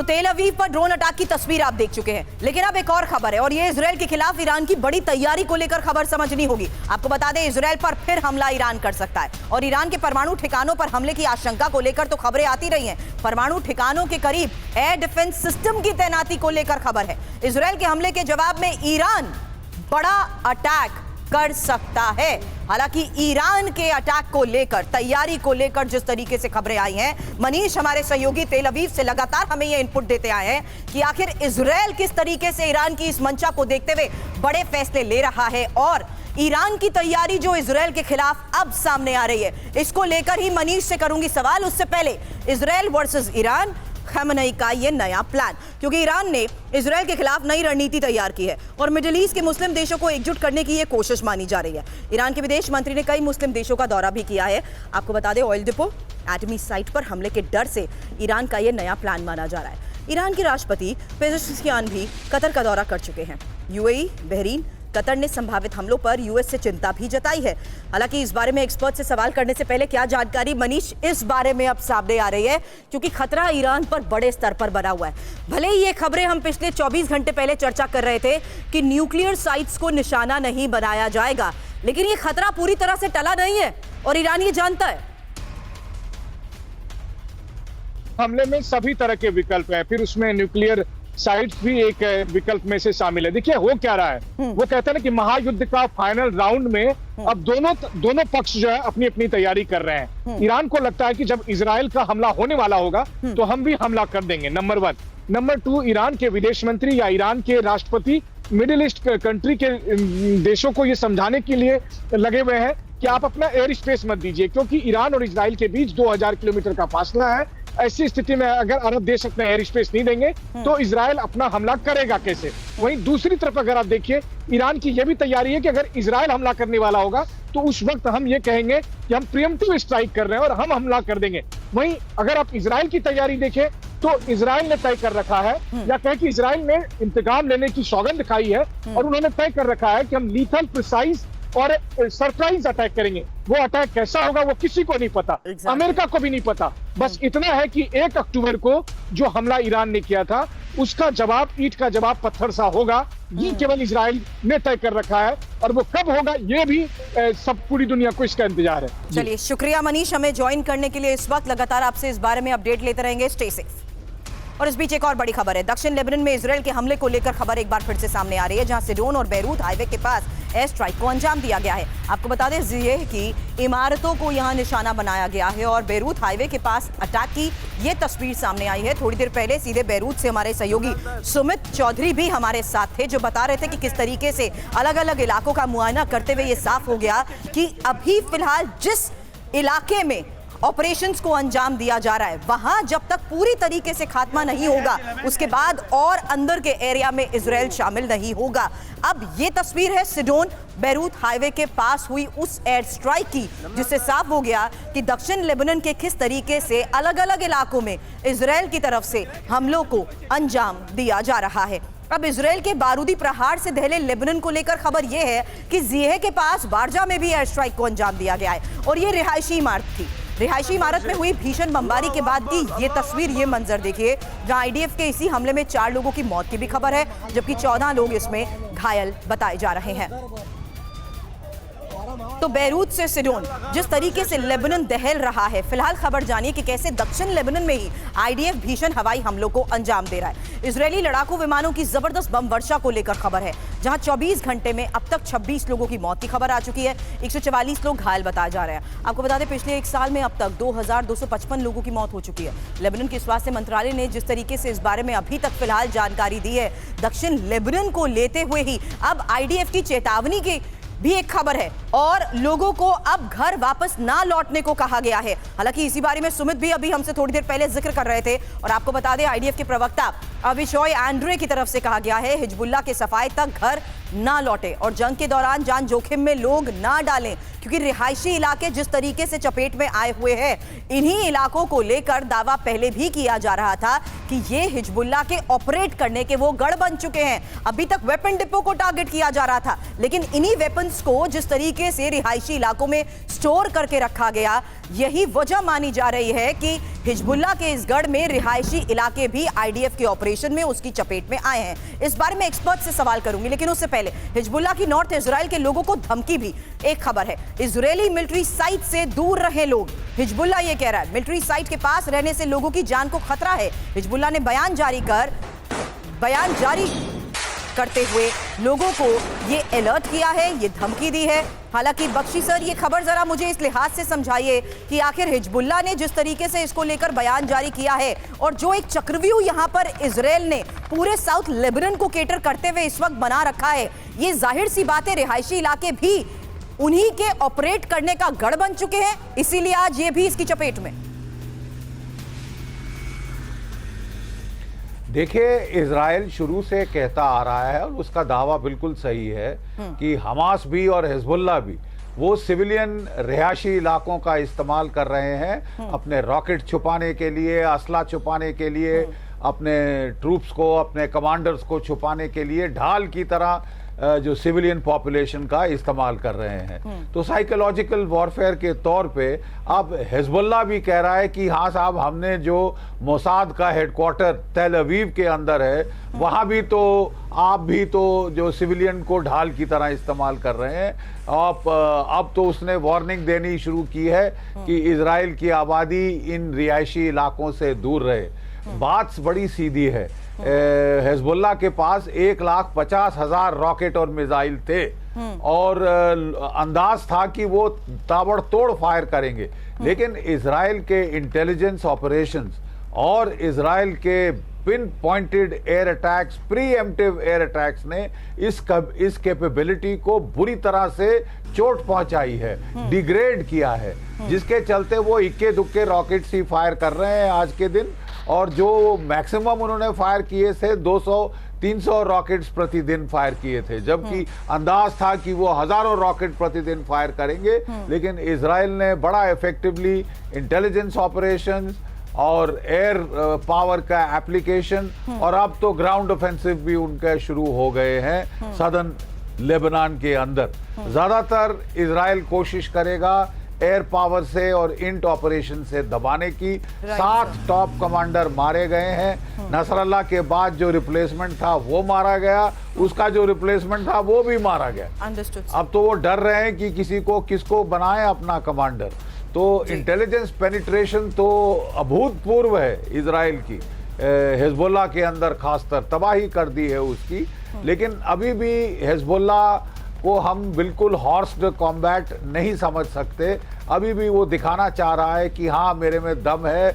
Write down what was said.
तो तेल अवीव पर ड्रोन अटैक की तस्वीर आप देख चुके हैं, लेकिन अब एक और खबर है और ये इजराइल के खिलाफ ईरान की बड़ी तैयारी को लेकर खबर समझनी होगी। आपको बता दें, इजराइल पर फिर हमला ईरान कर सकता है और ईरान के परमाणु ठिकानों पर हमले की आशंका को लेकर तो खबरें आती रही हैं। परमाणु ठिकानों के करीब एयर डिफेंस सिस्टम की तैनाती को लेकर खबर है। इजराइल के हमले के जवाब में ईरान बड़ा अटैक कर सकता है। हालांकि ईरान के अटैक को लेकर, तैयारी को लेकर जिस तरीके से खबरें आई हैं, मनीष हमारे सहयोगी तेल अवीव से लगातार हमें यह इनपुट देते आए हैं कि आखिर इजराइल किस तरीके से ईरान की इस मंशा को देखते हुए बड़े फैसले ले रहा है और ईरान की तैयारी जो इजराइल के खिलाफ अब सामने आ रही है, इसको लेकर ही मनीष से करूंगी सवाल। उससे पहले इजराइल वर्सेस ईरान, खमेनी का ये नया प्लान, क्योंकि ईरान ने इजराइल के खिलाफ नई रणनीति तैयार की है और मिडिल ईस्ट के मुस्लिम देशों को एकजुट करने की ये कोशिश मानी जा रही है। ईरान के विदेश मंत्री ने कई मुस्लिम देशों का दौरा भी किया है। आपको बता दें, ऑयल डिपो, एटमी साइट पर हमले के डर से ईरान का ये नया प्लान माना जा रहा है। ईरान के राष्ट्रपति पेजेश्कियान भी कतर का दौरा कर चुके हैं। यूएई, बहरीन, कतर ने संभावित हमलों पर यूएस से चिंता भी जताई है। हालांकि इस बारे में एक्सपर्ट से सवाल करने से पहले क्या जानकारी मनीष इस बारे में अब सामने आ रही है, क्योंकि खतरा ईरान पर बड़े स्तर पर बना हुआ है। भले ही ये खबरें हम पिछले 24 घंटे पहले चर्चा कर रहे थे कि न्यूक्लियर साइट्स को निशाना नहीं बनाया जाएगा, लेकिन ये खतरा पूरी तरह से टला नहीं है और ईरान ये जानता है। हमले में सभी तरह के विकल्प हैं, फिर उसमें न्यूक्लियर साइट्स भी एक विकल्प में से शामिल है। देखिए हो क्या रहा है, वो कहते हैं ना कि महायुद्ध का फाइनल राउंड में अब दोनों पक्ष जो है अपनी अपनी तैयारी कर रहे हैं। ईरान को लगता है कि जब इजराइल का हमला होने वाला होगा तो हम भी हमला कर देंगे, नंबर 1। नंबर 2, ईरान के विदेश मंत्री या ईरान के राष्ट्रपति मिडिल ईस्ट कंट्री के देशों को ये समझाने के लिए लगे हुए हैं कि आप अपना एयर स्पेस मत दीजिए, क्योंकि ईरान और इजराइल के बीच 2000 किलोमीटर का फासला है। ऐसी स्थिति में अगर अरब देश अपना एयर स्पेस नहीं देंगे तो इजराइल अपना हमला करेगा कैसे। वहीं दूसरी तरफ अगर आप देखिए, ईरान की यह भी तैयारी है कि अगर इजराइल हमला करने वाला होगा तो उस वक्त हम ये कहेंगे कि हम प्रीएम्प्टिव स्ट्राइक कर रहे हैं और हम हमला कर देंगे। वहीं अगर आप इजराइल की तैयारी देखें तो इजराइल ने तय कर रखा है, या कहें कि इजराइल ने इंतकाम लेने की सौगंध खाई है और उन्होंने तय कर रखा है कि हम लीथल, प्रिसाइज और सरप्राइज अटैक करेंगे। वो अटैक कैसा होगा वो किसी को नहीं पता, अमेरिका को भी नहीं पता। बस इतना है कि 1 अक्टूबर को जो हमला ईरान ने किया था उसका जवाब ईंट का जवाब पत्थर सा होगा। ये केवल इजराइल ने तय कर रखा है और वो कब होगा ये भी सब पूरी दुनिया को इसका इंतजार है। चलिए, शुक्रिया मनीष हमें ज्वाइन करने के लिए। इस वक्त लगातार आपसे इस बारे में अपडेट लेते रहेंगे। Stay safe. और इस बीच एक और बड़ी खबर है। दक्षिण लेबनान में इजराइल के हमले को लेकर खबर एक बार फिर से सामने आ रही है, जहां सिडोन और बेरूत हाईवे के पास एयर स्ट्राइक को अंजाम दिया गया है। आपको बता दें, जिये की इमारतों को यहां निशाना बनाया गया है और बेरूत हाईवे के पास अटैक की ये तस्वीर सामने आई है। थोड़ी देर पहले सीधे बेरूत से हमारे सहयोगी सुमित चौधरी भी हमारे साथ थे, जो बता रहे थे कि किस तरीके से अलग अलग इलाकों का मुआयना करते हुए ये साफ हो गया कि अभी फिलहाल जिस इलाके में ऑपरेशंस को अंजाम दिया जा रहा है, वहां जब तक पूरी तरीके से खात्मा नहीं होगा उसके बाद और अंदर के एरिया में इजराइल शामिल नहीं होगा। अब ये तस्वीर है सिडोन बेरूत हाईवे के पास हुई उस एयर स्ट्राइक की, जिससे साफ हो गया कि दक्षिण लेबनान के किस तरीके से अलग अलग इलाकों में इजराइल की तरफ से हमलों को अंजाम दिया जा रहा है। अब इजराइल के बारूदी प्रहार से दहले लेबनान को लेकर खबर यह है कि जिये के पास बारजा में भी एयर स्ट्राइक को अंजाम दिया गया है और ये रिहायशी इमारत थी। रिहायशी इमारत में हुई भीषण बमबारी के बाद की ये तस्वीर, ये मंजर देखिए, जहां आईडीएफ के इसी हमले में 4 लोगों की मौत की भी खबर है, जबकि 14 लोग इसमें घायल बताए जा रहे हैं। तो बेरूत से सिडोन जिस तरीके से लेबनान दहल रहा है, फिलहाल खबर जानिए कि कैसे दक्षिण लेबनान में ही आईडीएफ भीषण हवाई हमलों को अंजाम दे रहा है। इजरायली लड़ाकू विमानों की जबरदस्त बम वर्षा को लेकर खबर है, जहां 24 घंटे में अब तक 26 लोगों की मौत की खबर आ चुकी है, 144 लोग घायल बताए जा रहे हैं। आपको बता दें, पिछले 1 साल में अब तक 2255 लोगों की मौत हो चुकी है। लेबनान के स्वास्थ्य मंत्रालय ने जिस तरीके से इस बारे में अभी तक फिलहाल जानकारी दी है, दक्षिण लेबनान को लेते हुए ही अब आईडीएफ की चेतावनी की भी एक खबर है और लोगों को अब घर वापस ना लौटने को कहा गया है। हालांकि इसी बारे में सुमित भी अभी हमसे थोड़ी देर पहले जिक्र कर रहे थे और आपको बता दें, आईडीएफ के प्रवक्ता अविशॉय एंड्रे की तरफ से कहा गया है, हिजबुल्लाह के सफाई तक घर ना लौटे और जंग के दौरान जान जोखिम में लोग ना डालें, क्योंकि रिहायशी इलाके जिस तरीके से चपेट में आए हुए हैं, इन्हीं इलाकों को लेकर दावा पहले भी किया जा रहा था कि ये हिजबुल्लाह के ऑपरेट करने के वो गढ़ बन चुके हैं। अभी तक वेपन डिपो को टारगेट किया जा रहा था, लेकिन इन्हीं वेपन्स को जिस तरीके तरीके से रिहायशी इलाकों में स्टोर करके रखा गया, यही वजह मानी जा रही है कि हिजबुल्लाह के इस गढ़ में रिहायशी इलाके भी आईडीएफ के ऑपरेशन में उसकी चपेट में आए हैं। इस बारे में एक्सपर्ट से सवाल करूंगी, लेकिन उससे पहले हिजबुल्लाह की नॉर्थ इजराइल के लोगों को धमकी भी। एक खबर है, इजरायली मिलिट्री साइट से दूर रहे लोग। हिजबुल्लाह ये कह रहा है मिलिट्री साइट के पास रहने से लोगों की जान को खतरा है। हिजबुल्लाह ने बयान जारी करते हुए लोगों को ये अलर्ट किया है, ये धमकी दी है। हालांकि बख्शी सर, ये खबर जरा मुझे इस लिहाज से समझाइए कि आखिर हिजबुल्लाह ने जिस तरीके से इसको लेकर बयान जारी किया है और जो एक चक्रव्यूह यहां पर इजराइल ने पूरे साउथ लेबनान को केटर करते हुए इस वक्त बना रखा है, ये जाहिर सी बात है रिहायशी इलाके भी उन्हीं के ऑपरेट करने का गढ़ बन चुके हैं, इसीलिए आज ये भी इसकी चपेट में। देखिए, इजराइल शुरू से कहता आ रहा है और उसका दावा बिल्कुल सही है कि हमास भी और हिजबुल्लाह भी वो सिविलियन रिहायशी इलाकों का इस्तेमाल कर रहे हैं अपने रॉकेट छुपाने के लिए, असला छुपाने के लिए, अपने ट्रूप्स को, अपने कमांडर्स को छुपाने के लिए ढाल की तरह जो सिविलियन पॉपुलेशन का इस्तेमाल कर रहे हैं। तो साइकोलॉजिकल वॉरफेयर के तौर पे अब हिजबुल्लाह भी कह रहा है कि हाँ साहब, हमने जो मोसाद का हेडक्वार्टर तेल अवीव के अंदर है वहाँ भी तो आप भी तो जो सिविलियन को ढाल की तरह इस्तेमाल कर रहे हैं। अब तो उसने वार्निंग देनी शुरू की है कि इजराइल की आबादी इन रिहायशी इलाकों से दूर रहे। बात बड़ी सीधी है, हिजबुल्लाह के पास 1,50,000 रॉकेट और मिसाइल थे और अंदाज था कि वो ताबड़तोड़ फायर करेंगे, लेकिन इजराइल के इंटेलिजेंस ऑपरेशंस और इजराइल के pin pointed air attacks, pre-emptive air attacks ने इस कैपेबिलिटी को बुरी तरह से चोट पहुंचाई है, डिग्रेड किया है, जिसके चलते वो इक्के दुक्के रॉकेट्स ही फायर कर रहे हैं आज के दिन। और जो मैक्सिमम उन्होंने फायर किए थे 200-300 रॉकेट्स प्रतिदिन फायर किए थे, जबकि अंदाज था कि वो हजारों रॉकेट प्रतिदिन फायर करेंगे। लेकिन इजराइल ने बड़ा इफेक्टिवली इंटेलिजेंस ऑपरेशंस और एयर पावर का एप्लीकेशन और अब तो ग्राउंड ऑफेंसिव भी उनके शुरू हो गए हैं सदर्न लेबनान के अंदर। ज्यादातर इजराइल कोशिश करेगा एयर पावर से और इंट ऑपरेशन से दबाने की। 7 टॉप कमांडर मारे गए हैं। नसरल्लाह के बाद जो रिप्लेसमेंट था वो मारा गया, उसका जो रिप्लेसमेंट था वो भी मारा गया। अब तो वो डर रहे हैं कि किसको बनाए अपना कमांडर। तो इंटेलिजेंस पेनिट्रेशन तो अभूतपूर्व है इजराइल की, हिजबुल्लाह के अंदर खासकर तबाही कर दी है उसकी। लेकिन अभी भी हिजबुल्लाह को हम बिल्कुल हॉर्स्ड कॉम्बैट नहीं समझ सकते। अभी भी वो दिखाना चाह रहा है कि हाँ, मेरे में दम है,